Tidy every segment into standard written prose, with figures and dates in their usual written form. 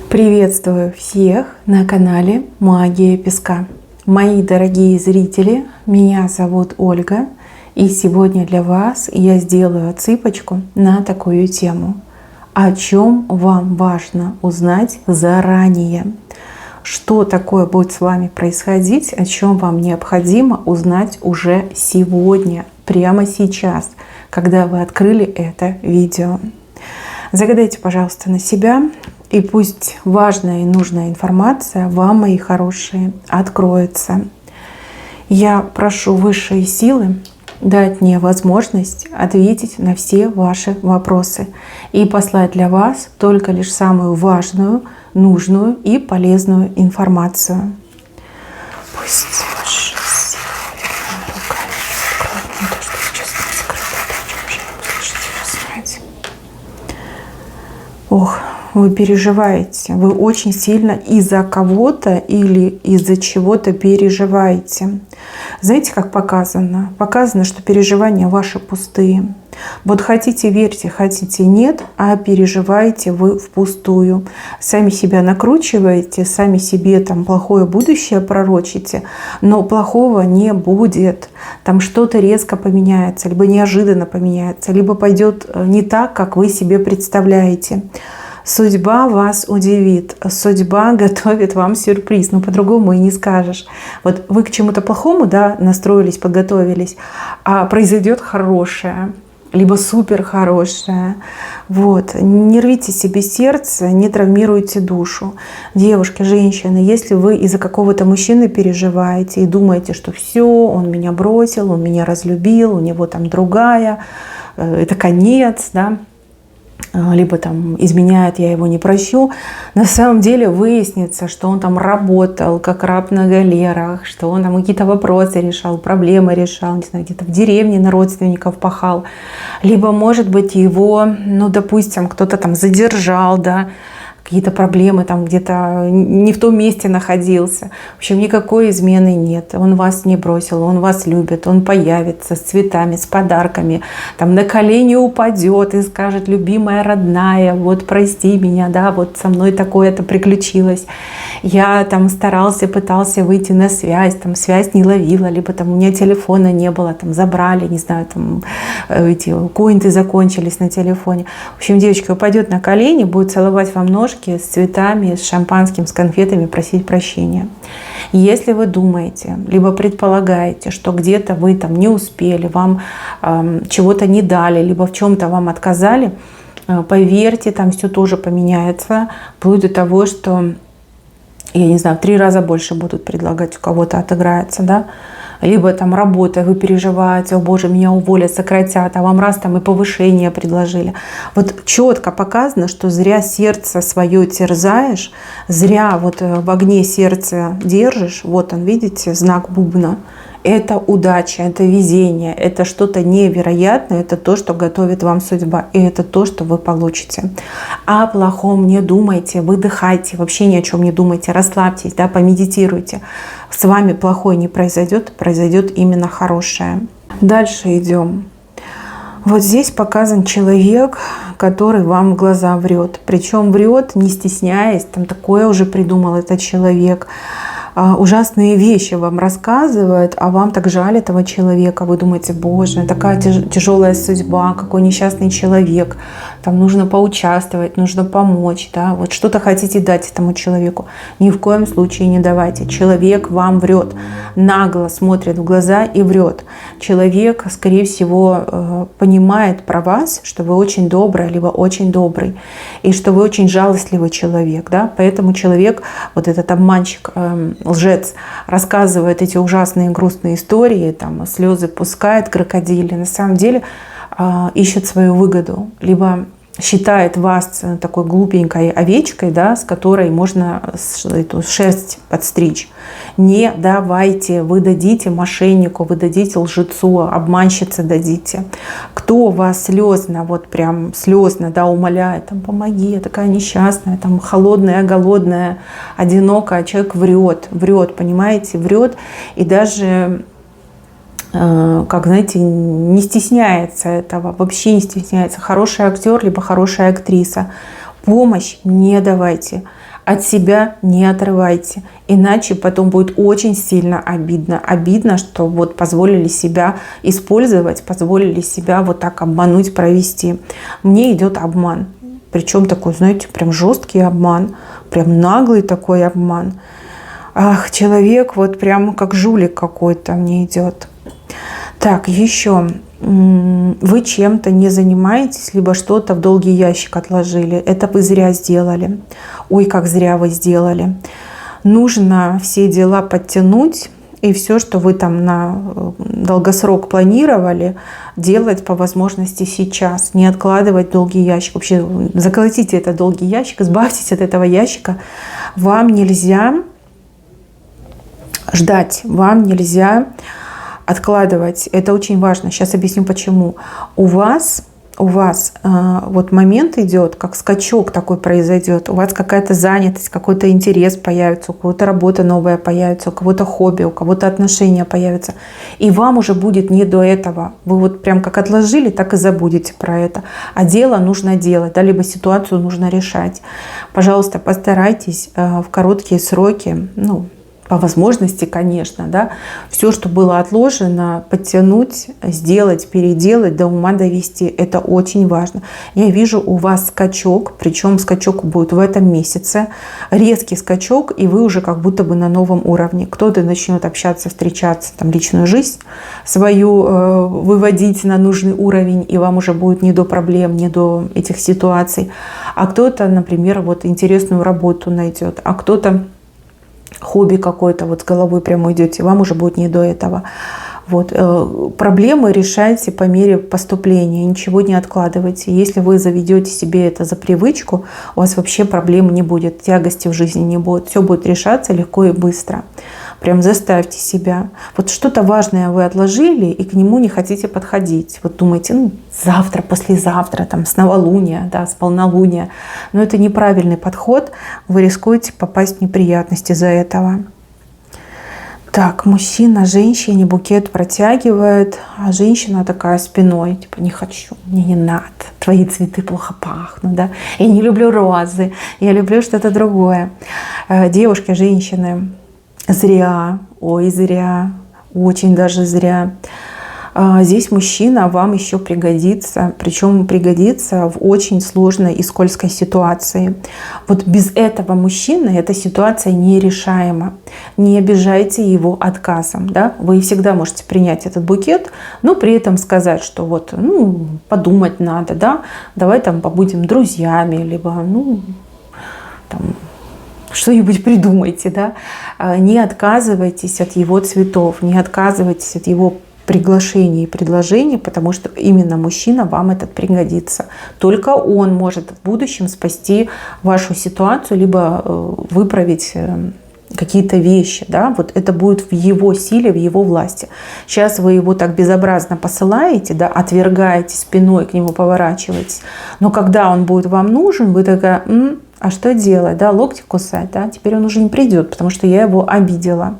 Приветствую всех на канале Магия Песка. Мои дорогие зрители, меня зовут Ольга, и сегодня для вас я сделаю отсыпочку на такую тему. О чем вам важно узнать заранее? Что такое будет с вами происходить, о чем вам необходимо узнать уже сегодня, прямо сейчас, когда вы открыли это видео. Загадайте, пожалуйста, на себя, и пусть важная и нужная информация вам, мои хорошие, откроется. Я прошу высшие силы дать мне возможность ответить на все ваши вопросы и послать для вас только лишь самую важную, нужную и полезную информацию. Пусть высшие силы руками откроют мне то, что сейчас не скрыто, о чем же я услышать и узнать. Ох, вы переживаете, вы очень сильно из-за кого-то или из-за чего-то переживаете. Знаете, как показано? Показано, что переживания ваши пустые. Вот хотите верьте, хотите нет, а переживаете вы впустую. Сами себя накручиваете, сами себе там плохое будущее пророчите, но плохого не будет. Там что-то резко поменяется, либо неожиданно поменяется, либо пойдет не так, как вы себе представляете. Судьба вас удивит, судьба готовит вам сюрприз, но по-другому и не скажешь. Вот вы к чему-то плохому, да, настроились, подготовились, а произойдет хорошее, либо супер хорошее. Вот. Не рвите себе сердце, не травмируйте душу. Девушки, женщины, если вы из-за какого-то мужчины переживаете и думаете, что все, он меня бросил, он меня разлюбил, у него там другая, это конец, да, либо там изменяет, я его не прощу. На самом деле выяснится, что он там работал как раб на галерах, что он там какие-то вопросы решал, проблемы решал, не знаю, где-то в деревне на родственников пахал. Либо, может быть, его, ну, допустим, кто-то там задержал, да, какие-то проблемы, там где-то не в том месте находился. В общем, никакой измены нет. Он вас не бросил, он вас любит, он появится с цветами, с подарками, там на колени упадет и скажет: любимая, родная, вот прости меня, да, вот со мной такое-то приключилось. Я там старался, пытался выйти на связь, там связь не ловила, либо там у меня телефона не было, там забрали, не знаю, там эти коинты закончились на телефоне. В общем, девочка упадет на колени, будет целовать вам ножки с цветами, с шампанским, с конфетами, просить прощения. Если вы думаете, либо предполагаете, что где-то вы там не успели, вам чего-то не дали, либо в чем-то вам отказали, поверьте, там все тоже поменяется, вплоть до того, что, я не знаю, в 3 раза больше будут предлагать, у кого-то отыграется, да. Либо там работа, вы переживаете: о боже, меня уволят, сократят, а вам раз там и повышение предложили. Вот четко показано, что зря сердце свое терзаешь, зря вот в огне сердце держишь. Вот он, видите, знак бубна. Это удача, это везение, это что-то невероятное, это то, что готовит вам судьба, и это то, что вы получите. О плохом не думайте, выдыхайте, вообще ни о чем не думайте, расслабьтесь, да, помедитируйте. С вами плохое не произойдет, произойдет именно хорошее. Дальше идем. Вот здесь показан человек, который вам в глаза врет. Причем врет, не стесняясь, там такое уже придумал этот человек. Ужасные вещи вам рассказывает, а вам так жаль этого человека. Вы думаете: боже, такая тяжелая судьба, какой несчастный человек. Там нужно поучаствовать, нужно помочь. Да? Вот что-то хотите дать этому человеку. Ни в коем случае не давайте. Человек вам врет. Нагло смотрит в глаза и врет. Человек, скорее всего, понимает про вас, что вы очень добрая, либо очень добрый. И что вы очень жалостливый человек. Да? Поэтому человек, вот этот обманщик, лжец, рассказывает эти ужасные грустные истории, там слезы пускает, крокодили, на самом деле ищет свою выгоду, либо считает вас такой глупенькой овечкой, да, с которой можно эту шерсть подстричь. Не давайте, вы дадите мошеннику, вы дадите лжецу, обманщице дадите. Кто вас слезно, вот прям слезно, да, умоляет, там, помоги, я такая несчастная, там, холодная, голодная, одинокая, человек врет, понимаете, врет, и даже как, знаете, не стесняется этого, вообще не стесняется. Хороший актер, либо хорошая актриса. Помощь не давайте. От себя не отрывайте, иначе потом будет очень сильно обидно. Обидно, что вот позволили себя использовать, позволили себя вот так обмануть, провести. Мне идет обман. Причем такой, знаете, прям жесткий обман, прям наглый такой обман. Ах, человек вот прям как жулик какой-то мне идет. Так, еще. Вы чем-то не занимаетесь, либо что-то в долгий ящик отложили. Это вы зря сделали. Ой, как зря вы сделали. Нужно все дела подтянуть. И все, что вы там на долгосрок планировали, делать по возможности сейчас. Не откладывать в долгий ящик. Вообще заколотите этот долгий ящик, избавьтесь от этого ящика. Вам нельзя ждать, вам нельзя откладывать. Это очень важно. Сейчас объясню почему. У вас вот момент идет, как скачок такой произойдет. У вас какая-то занятость, какой-то интерес появится, у кого-то работа новая появится, у кого-то хобби, у кого-то отношения появятся. И вам уже будет не до этого. Вы вот прям как отложили, так и забудете про это. А дело нужно делать, да, либо ситуацию нужно решать. Пожалуйста, постарайтесь в короткие сроки, по возможности, конечно, да, все, что было отложено, подтянуть, сделать, переделать, до ума довести. Это очень важно. Я вижу у вас скачок, причем скачок будет в этом месяце. Резкий скачок, и вы уже как будто бы на новом уровне. Кто-то начнет общаться, встречаться, там, личную жизнь свою выводить на нужный уровень, и вам уже будет не до проблем, не до этих ситуаций. А кто-то, например, вот интересную работу найдет, а кто-то хобби какое-то, вот с головой прямо идете, вам уже будет не до этого. Вот. Проблемы решайте по мере поступления, ничего не откладывайте. Если вы заведете себе это за привычку, у вас вообще проблем не будет, тягости в жизни не будет. Все будет решаться легко и быстро. Прям заставьте себя. Вот что-то важное вы отложили, и к нему не хотите подходить. Вот думаете, завтра, послезавтра, там, с новолуния, да, с полнолуния. Но это неправильный подход. Вы рискуете попасть в неприятности из-за этого. Так, мужчина женщине букет протягивает, а женщина такая спиной, типа, не хочу, мне не надо, твои цветы плохо пахнут, да, я не люблю розы, я люблю что-то другое. Девушки, женщины, зря, ой, зря, очень даже зря. Здесь мужчина вам еще пригодится, причем пригодится в очень сложной и скользкой ситуации. Вот без этого мужчины эта ситуация нерешаема. Не обижайте его отказом. Да? Вы всегда можете принять этот букет, но при этом сказать, что вот, подумать надо, да? Давай там побудем друзьями, либо, что-нибудь придумайте. Да? Не отказывайтесь от его цветов, не отказывайтесь от его приглашений и предложений, потому что именно мужчина вам этот пригодится. Только он может в будущем спасти вашу ситуацию, либо выправить какие-то вещи. Да? Вот это будет в его силе, в его власти. Сейчас вы его так безобразно посылаете, да, отвергаете, спиной к нему поворачиваетесь. Но когда он будет вам нужен, вы такая, а что делать? Да? Локти кусать? Да? Теперь он уже не придет, потому что я его обидела.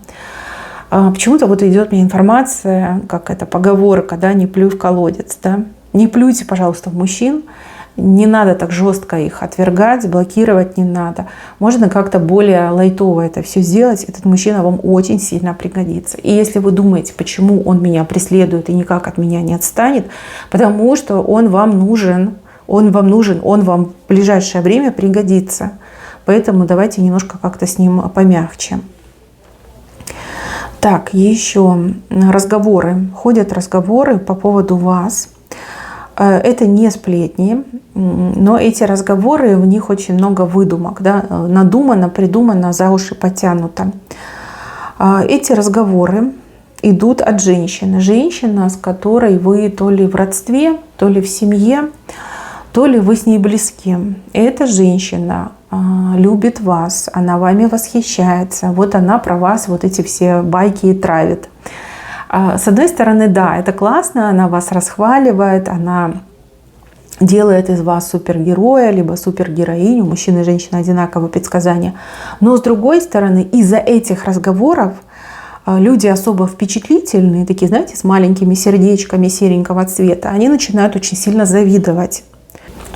Почему-то вот идет мне информация, как это поговорка, да, не плюй в колодец. Да? Не плюйте, пожалуйста, в мужчин. Не надо так жестко их отвергать, блокировать не надо. Можно как-то более лайтово это все сделать. Этот мужчина вам очень сильно пригодится. И если вы думаете, почему он меня преследует и никак от меня не отстанет, потому что он вам нужен, он вам в ближайшее время пригодится. Поэтому давайте немножко как-то с ним помягче. Так, еще разговоры. Ходят разговоры по поводу вас. Это не сплетни, но эти разговоры, в них очень много выдумок. Да? Надумано, придумано, за уши потянуто. Эти разговоры идут от женщины. Женщина, с которой вы то ли в родстве, то ли в семье, то ли вы с ней близки. Эта женщина любит вас, она вами восхищается. Вот она про вас вот эти все байки и травит. С одной стороны, да, это классно, она вас расхваливает, она делает из вас супергероя, либо супергероиню. Мужчина и женщина одинаковые предсказания. Но с другой стороны, из-за этих разговоров люди особо впечатлительные, такие, знаете, с маленькими сердечками серенького цвета, они начинают очень сильно завидовать.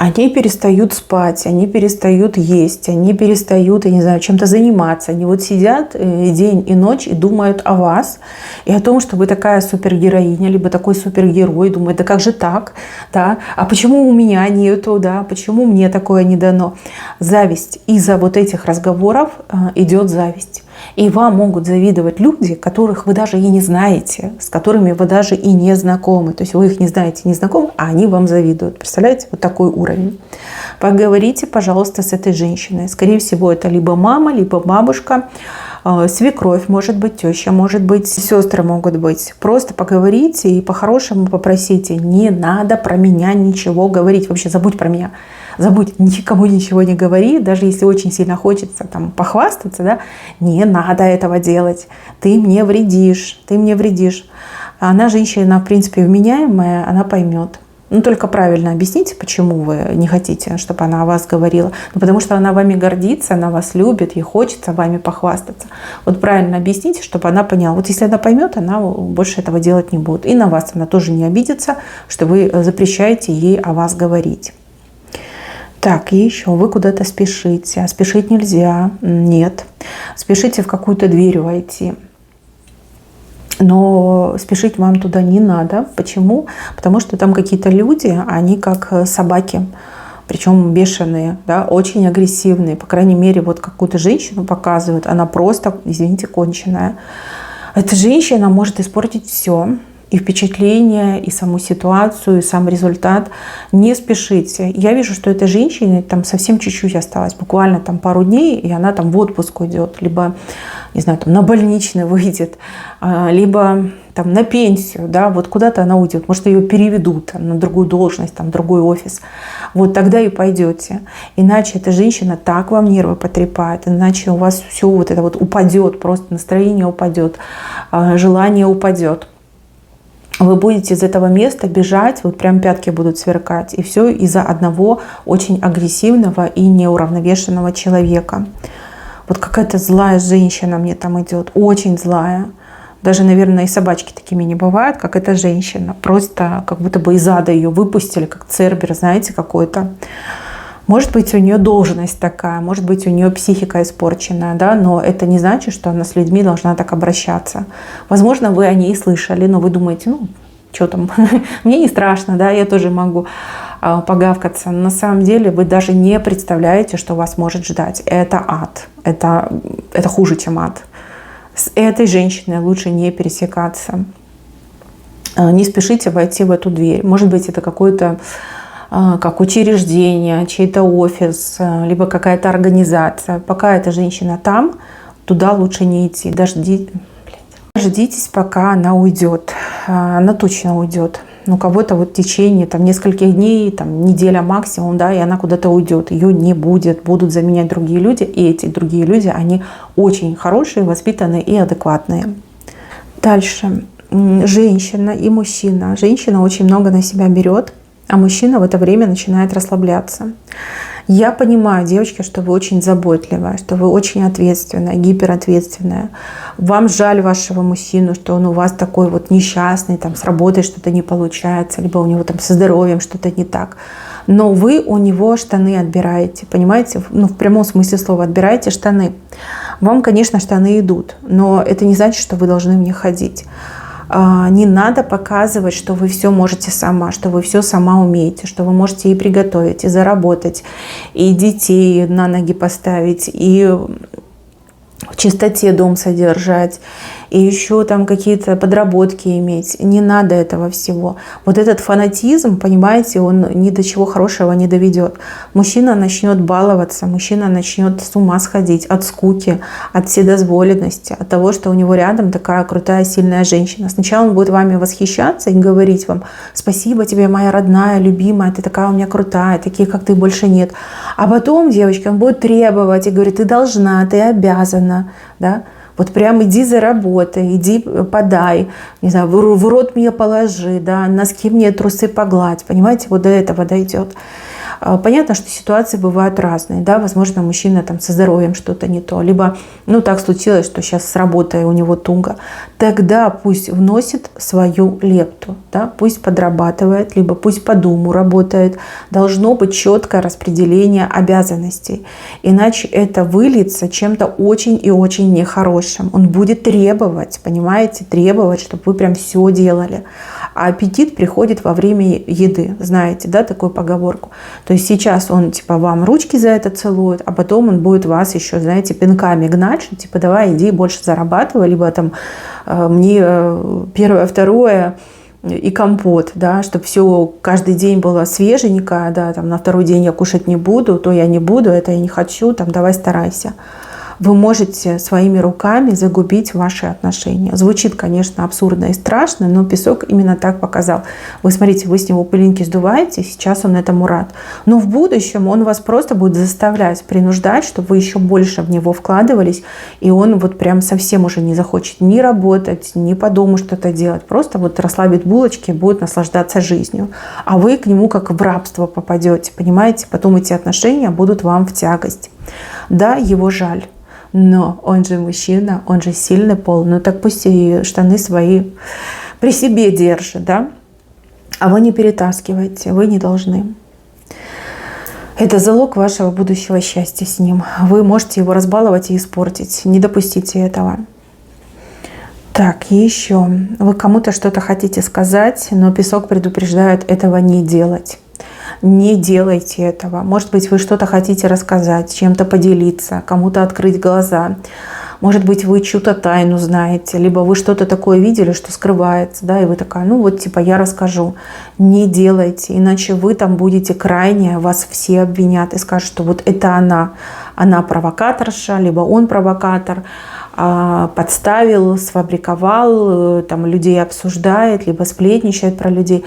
они перестают спать, они перестают есть, они перестают, я не знаю, чем-то заниматься. Они вот сидят день и ночь и думают о вас и о том, что вы такая супергероиня, либо такой супергерой. Думают, да как же так, да? А почему у меня нету, да? Почему мне такое не дано? Зависть. Из-за вот этих разговоров идет зависть. И вам могут завидовать люди, которых вы даже и не знаете, с которыми вы даже и не знакомы. То есть вы их не знаете, не знакомы, а они вам завидуют. Представляете? Вот такой уровень. Поговорите, пожалуйста, с этой женщиной. Скорее всего, это либо мама, либо бабушка, свекровь, может быть, теща, может быть, сестры могут быть. Просто поговорите и по-хорошему попросите. Не надо про меня ничего говорить. Вообще забудь про меня. Забудь, никому ничего не говори, даже если очень сильно хочется там похвастаться, да, не надо этого делать. Ты мне вредишь, ты мне вредишь. Она женщина, в принципе, вменяемая, она поймет. Ну, только правильно объясните, почему вы не хотите, чтобы она о вас говорила. Ну, потому что она вами гордится, она вас любит, ей хочется вами похвастаться. Вот правильно объясните, чтобы она поняла. Вот если она поймет, она больше этого делать не будет. И на вас она тоже не обидится, что вы запрещаете ей о вас говорить. Так, и еще вы куда-то спешите. А спешить нельзя. Нет. Спешите в какую-то дверь войти. Но спешить вам туда не надо. Почему? Потому что там какие-то люди, они как собаки. Причем бешеные, да, очень агрессивные. По крайней мере, вот какую-то женщину показывают. Она просто, извините, конченая. Эта женщина может испортить все. И впечатление, и саму ситуацию, и сам результат. Не спешите. Я вижу, что этой женщине там совсем чуть-чуть осталось, буквально там пару дней, и она там в отпуск уйдет, либо, не знаю, там на больничный выйдет, либо там на пенсию, да, вот куда-то она уйдет. Может, ее переведут там, на другую должность, там, в другой офис. Вот тогда и пойдете. Иначе эта женщина так вам нервы потрепает, иначе у вас все вот это вот упадет, просто настроение упадет, желание упадет. Вы будете из этого места бежать, вот прям пятки будут сверкать. И все из-за одного очень агрессивного и неуравновешенного человека. Вот какая-то злая женщина мне там идет, очень злая. Даже, наверное, и собачки такими не бывают, как эта женщина. Просто как будто бы из ада ее выпустили, как Цербер, знаете, какой-то. Может быть, у нее должность такая, может быть, у нее психика испорченная, да, но это не значит, что она с людьми должна так обращаться. Возможно, вы о ней слышали, но вы думаете, ну, что там, мне не страшно, да, я тоже могу погавкаться. На самом деле вы даже не представляете, что вас может ждать. Это ад, это хуже, чем ад. С этой женщиной лучше не пересекаться. Не спешите войти в эту дверь. Может быть, это какой-то как учреждение, чей-то офис, либо какая-то организация. Пока эта женщина там, туда лучше не идти. Дождитесь, пока она уйдет. Она точно уйдет. У кого-то вот в течение там, нескольких дней, там, неделя максимум, да, и она куда-то уйдет. Ее не будет. Будут заменять другие люди. И эти другие люди, они очень хорошие, воспитанные и адекватные. Дальше. Женщина и мужчина. Женщина очень много на себя берет. А мужчина в это время начинает расслабляться. Я понимаю, девочки, что вы очень заботливая, что вы очень ответственная, гиперответственная. Вам жаль вашего мужчину, что он у вас такой вот несчастный, там с работой что-то не получается, либо у него там со здоровьем что-то не так. Но вы у него штаны отбираете, понимаете? Ну, в прямом смысле слова отбираете штаны. Вам, конечно, штаны идут, но это не значит, что вы должны в них ходить. Не надо показывать, что вы все можете сама, что вы все сама умеете, что вы можете и приготовить, и заработать, и детей на ноги поставить, и в чистоте дом содержать, и еще там какие-то подработки иметь. Не надо этого всего. Вот этот фанатизм, понимаете, он ни до чего хорошего не доведет. Мужчина начнет баловаться, мужчина начнет с ума сходить от скуки, от вседозволенности, от того, что у него рядом такая крутая, сильная женщина. Сначала он будет вами восхищаться и говорить вам: спасибо тебе, моя родная, любимая, ты такая у меня крутая, таких, как ты, больше нет. А потом, девочки, он будет требовать и говорит: ты должна, ты обязана, да? Вот прям иди заработай, иди подай, не знаю, в рот мне положи, да, носки мне, трусы погладь. Понимаете, вот до этого дойдет. Понятно, что ситуации бывают разные, да, возможно, мужчина там со здоровьем что-то не то, либо, ну, так случилось, что сейчас с работой у него туго. Тогда пусть вносит свою лепту, да, пусть подрабатывает, либо пусть по дому работает. Должно быть четкое распределение обязанностей, иначе это выльется чем-то очень и очень нехорошим. Он будет требовать, понимаете, требовать, чтобы вы прям все делали. А аппетит приходит во время еды, знаете, да, такую поговорку. То есть сейчас он типа вам ручки за это целует, а потом он будет вас еще, знаете, пинками гнать, что типа давай иди больше зарабатывай, либо там мне первое, второе и компот, да, чтобы все каждый день было свеженько, да, там на второй день я кушать не буду, то я не буду, это я не хочу, там давай старайся. Вы можете своими руками загубить ваши отношения. Звучит, конечно, абсурдно и страшно, но песок именно так показал. Вы смотрите, вы с него пылинки сдуваете, сейчас он этому рад. Но в будущем он вас просто будет заставлять, принуждать, чтобы вы еще больше в него вкладывались, и он вот прям совсем уже не захочет ни работать, ни по дому что-то делать. Просто вот расслабит булочки и будет наслаждаться жизнью. А вы к нему как в рабство попадете, понимаете? Потом эти отношения будут вам в тягость. Да, его жаль. Но он же мужчина, он же сильный пол, ну так пусть и штаны свои при себе держит, да? А вы не перетаскиваете, вы не должны. Это залог вашего будущего счастья с ним. Вы можете его разбаловать и испортить, не допустите этого. Так, еще. Вы кому-то что-то хотите сказать, но песок предупреждает этого не делать. Не делайте этого. Может быть, вы что-то хотите рассказать, чем-то поделиться, кому-то открыть глаза. Может быть, вы чью-то тайну знаете, либо вы что-то такое видели, что скрывается, да, и вы такая, ну вот типа я расскажу. Не делайте, иначе вы там будете крайне, вас все обвинят и скажут, что вот это она провокаторша, либо он провокатор, подставил, сфабриковал, там людей обсуждает, либо сплетничает про людей.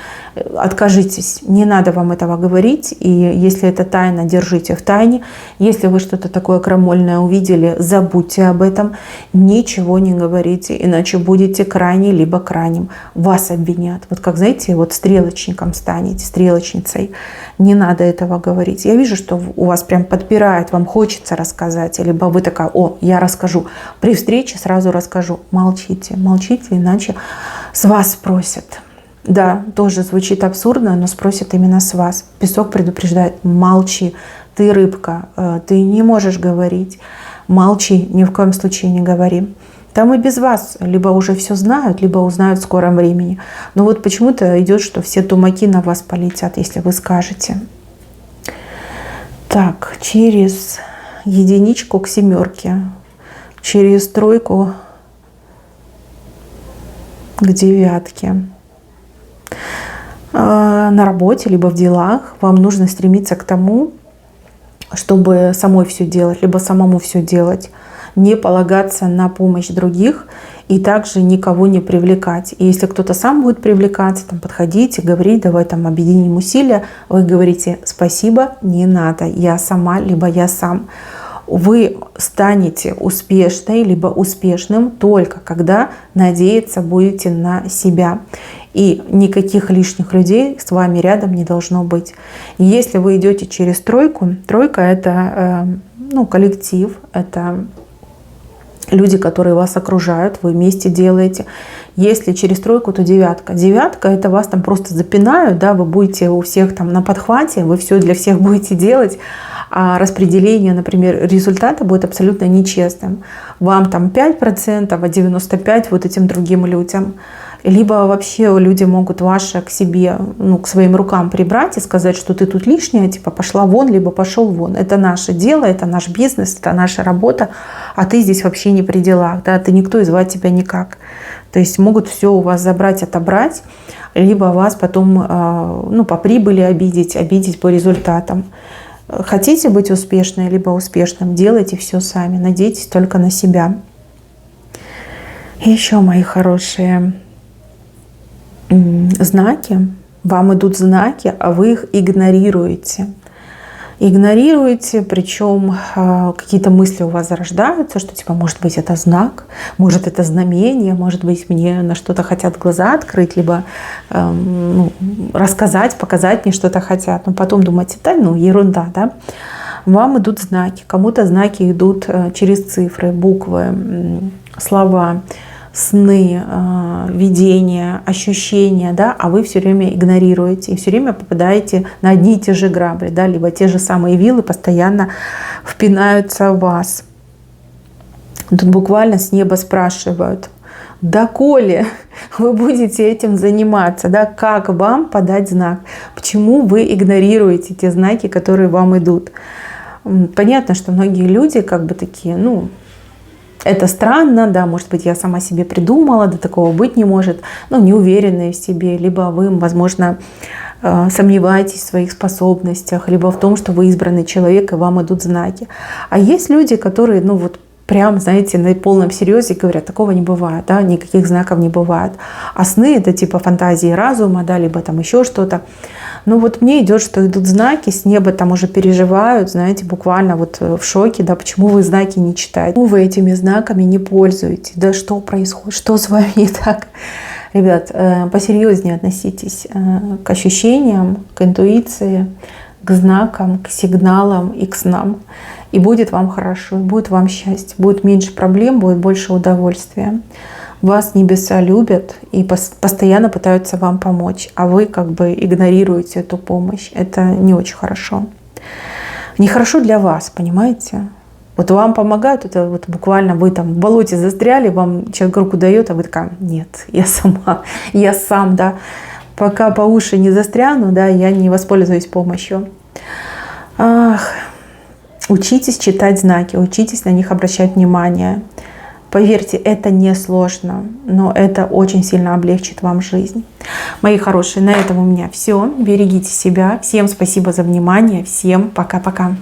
Откажитесь, не надо вам этого говорить. И если это тайна, держите в тайне. Если вы что-то такое крамольное увидели, забудьте об этом. Ничего не говорите, иначе будете крайне либо крайним. Вас обвинят. Вот как, знаете, вот стрелочником станете, стрелочницей. Не надо этого говорить. Я вижу, что у вас прям подпирает, вам хочется рассказать. Либо вы такая, о, я расскажу. При встрече сразу расскажу. Молчите, молчите, иначе с вас спросят. Да, тоже звучит абсурдно, но спросят именно с вас. Песок предупреждает, молчи, ты рыбка, ты не можешь говорить. Молчи, ни в коем случае не говори. Там и без вас либо уже все знают, либо узнают в скором времени. Но вот почему-то идет, что все тумаки на вас полетят, если вы скажете. Так, через единичку к семерке, через тройку к девятке. На работе, либо в делах вам нужно стремиться к тому, чтобы самой все делать, либо самому все делать. Не полагаться на помощь других и также никого не привлекать. И если кто-то сам будет привлекаться, там, подходите, говорить, давай там объединим усилия, вы говорите спасибо, не надо, я сама, либо я сам. Вы станете успешной, либо успешным только когда надеяться будете на себя. И никаких лишних людей с вами рядом не должно быть. И если вы идете через тройку, тройка это коллектив, это люди, которые вас окружают, вы вместе делаете. Если через тройку, то девятка. Девятка это вас там просто запинают, да, вы будете у всех там на подхвате, вы все для всех будете делать, а распределение, например, результата будет абсолютно нечестным. Вам там 5%, а 95% вот этим другим людям. Либо вообще люди могут ваше к себе, к своим рукам прибрать и сказать, что ты тут лишняя, типа пошла вон, либо пошел вон. Это наше дело, это наш бизнес, это наша работа, а ты здесь вообще не при делах, да, ты никто и звать тебя никак. То есть могут все у вас забрать, отобрать, либо вас потом по прибыли обидеть по результатам. Хотите быть успешной, либо успешным, делайте все сами, надейтесь только на себя. И еще, мои хорошие, знаки, вам идут знаки, а вы их игнорируете. Игнорируете, причем какие-то мысли у вас зарождаются, что типа, может быть, это знак, может, это знамение, может быть, мне на что-то хотят глаза открыть, либо рассказать, показать мне что-то хотят. Но потом думаете, да, ерунда, да. Вам идут знаки, кому-то знаки идут через цифры, буквы, слова, сны, видения, ощущения, да, а вы все время игнорируете и все время попадаете на одни и те же грабли, да, либо те же самые вилы постоянно впинаются в вас. Тут буквально с неба спрашивают: доколе вы будете этим заниматься, да, как вам подать знак, почему вы игнорируете те знаки, которые вам идут. Понятно, что многие люди как бы такие, это странно, да, может быть, я сама себе придумала, да такого быть не может, неуверенные в себе, либо вы, возможно, сомневаетесь в своих способностях, либо в том, что вы избранный человек и вам идут знаки. А есть люди, которые, прям, знаете, на полном серьезе говорят, такого не бывает, да, никаких знаков не бывает. А сны — это типа фантазии разума, да, либо там еще что-то. Мне идет, что идут знаки, с неба там уже переживают, знаете, буквально в шоке, да, почему вы знаки не читаете, почему вы этими знаками не пользуетесь, да, что происходит, что с вами не так. Ребят, посерьезнее относитесь к ощущениям, к интуиции, к знакам, к сигналам и к снам. И будет вам хорошо, будет вам счастье, будет меньше проблем, будет больше удовольствия. Вас небеса любят и постоянно пытаются вам помочь, а вы как бы игнорируете эту помощь. Это не очень хорошо. Нехорошо для вас, понимаете? Вам помогают, это буквально вы там в болоте застряли, вам человек руку дает, а вы такая: нет, я сама, я сам, да. Пока по уши не застряну, да, я не воспользуюсь помощью. Учитесь читать знаки, учитесь на них обращать внимание. Поверьте, это не сложно, но это очень сильно облегчит вам жизнь. Мои хорошие, на этом у меня все. Берегите себя. Всем спасибо за внимание. Всем пока-пока.